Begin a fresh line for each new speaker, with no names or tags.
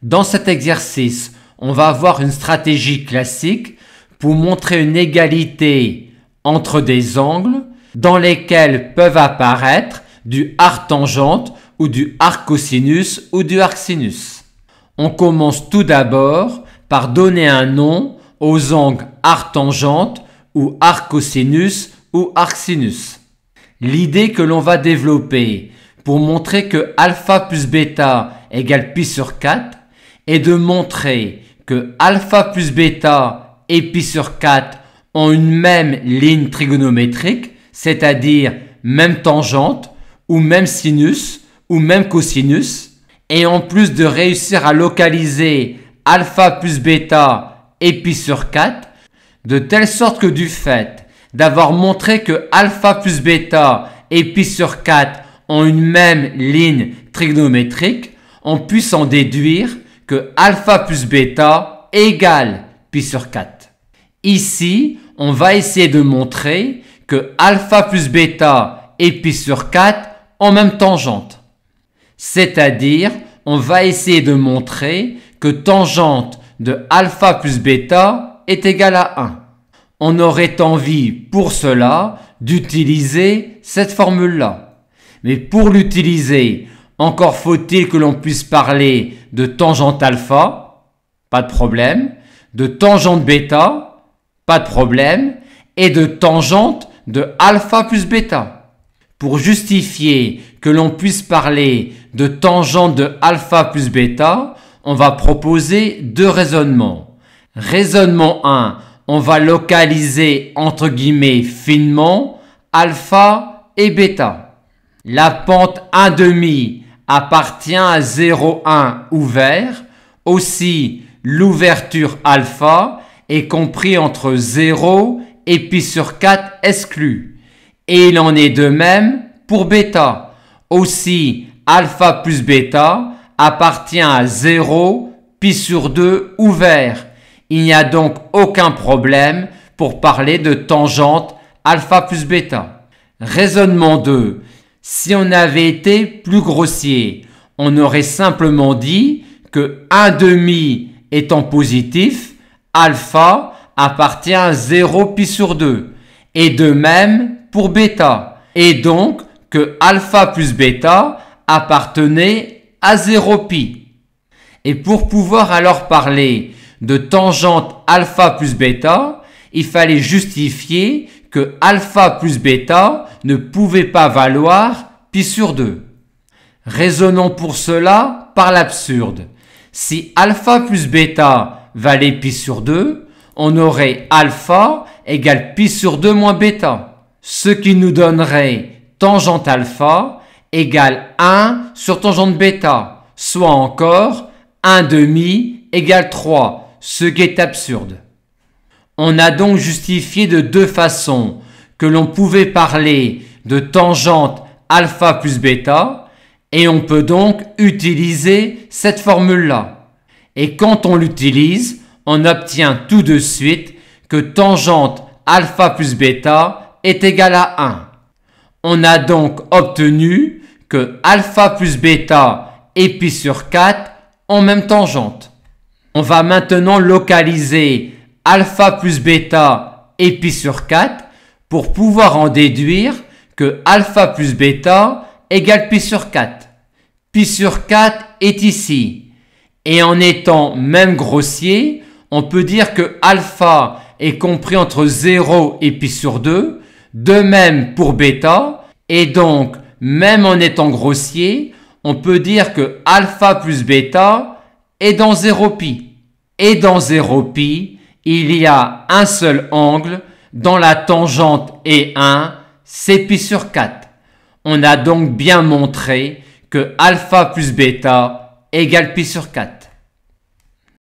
Dans cet exercice, on va avoir une stratégie classique pour montrer une égalité entre des angles dans lesquels peuvent apparaître du arc tangente ou du arc cosinus ou du arc sinus. On commence tout d'abord par donner un nom aux angles arc tangente ou arc cosinus ou arc sinus. L'idée que l'on va développer pour montrer que alpha plus bêta égale pi sur 4 est de montrer que alpha plus bêta et pi sur 4 ont une même ligne trigonométrique, c'est-à-dire même tangente ou même sinus ou même cosinus, et en plus de réussir à localiser alpha plus bêta et pi sur 4, de telle sorte que du fait d'avoir montré que alpha plus bêta et pi sur 4 ont une même ligne trigonométrique, on puisse en déduire que alpha plus bêta égale pi sur 4. Ici, on va essayer de montrer que alpha plus bêta et pi sur 4 ont même tangente. C'est-à-dire, on va essayer de montrer que tangente de alpha plus bêta est égale à 1. On aurait envie pour cela d'utiliser cette formule-là. Mais pour l'utiliser, encore faut-il que l'on puisse parler de tangente alpha, pas de problème, de tangente bêta, pas de problème, et de tangente de alpha plus bêta. Pour justifier que l'on puisse parler de tangente de alpha plus bêta, on va proposer deux raisonnements. Raisonnement 1, on va localiser entre guillemets finement alpha et bêta. La pente 1,5 appartient à 0,1 ouvert, aussi l'ouverture alpha est compris entre 0 et pi sur 4 exclu. Et il en est de même pour bêta. Aussi, alpha plus bêta appartient à 0, pi sur 2 ouvert. Il n'y a donc aucun problème pour parler de tangente alpha plus bêta. Raisonnement 2. Si on avait été plus grossier, on aurait simplement dit que 1,5 étant positif, alpha appartient à 0 pi sur 2. Et de même pour bêta. Et donc que alpha plus bêta appartenait à 0 pi. Et pour pouvoir alors parler de tangente alpha plus bêta, il fallait justifier que alpha plus bêta ne pouvait pas valoir pi sur 2. Raisonnons pour cela par l'absurde. Si alpha plus bêta valait pi sur 2, on aurait alpha égale pi sur 2 moins bêta, ce qui nous donnerait tangente alpha égale 1 sur tangente bêta, soit encore 1,5 égale 3, ce qui est absurde. On a donc justifié de deux façons que l'on pouvait parler de tangente alpha plus bêta, et on peut donc utiliser cette formule-là. Et quand on l'utilise, on obtient tout de suite que tangente alpha plus bêta est égale à 1. On a donc obtenu que alpha plus bêta et pi sur 4 ont même tangente. On va maintenant localiser alpha plus bêta et pi sur 4 pour pouvoir en déduire que alpha plus bêta égale pi sur 4. Pi sur 4 est ici. Et en étant même grossier, on peut dire que alpha est compris entre 0 et pi sur 2, de même pour bêta, et donc, même en étant grossier, on peut dire que alpha plus bêta est dans 0 pi. Et dans 0 pi, il y a un seul angle dont la tangente est 1, c'est pi sur 4. On a donc bien montré que alpha plus bêta égale pi sur 4.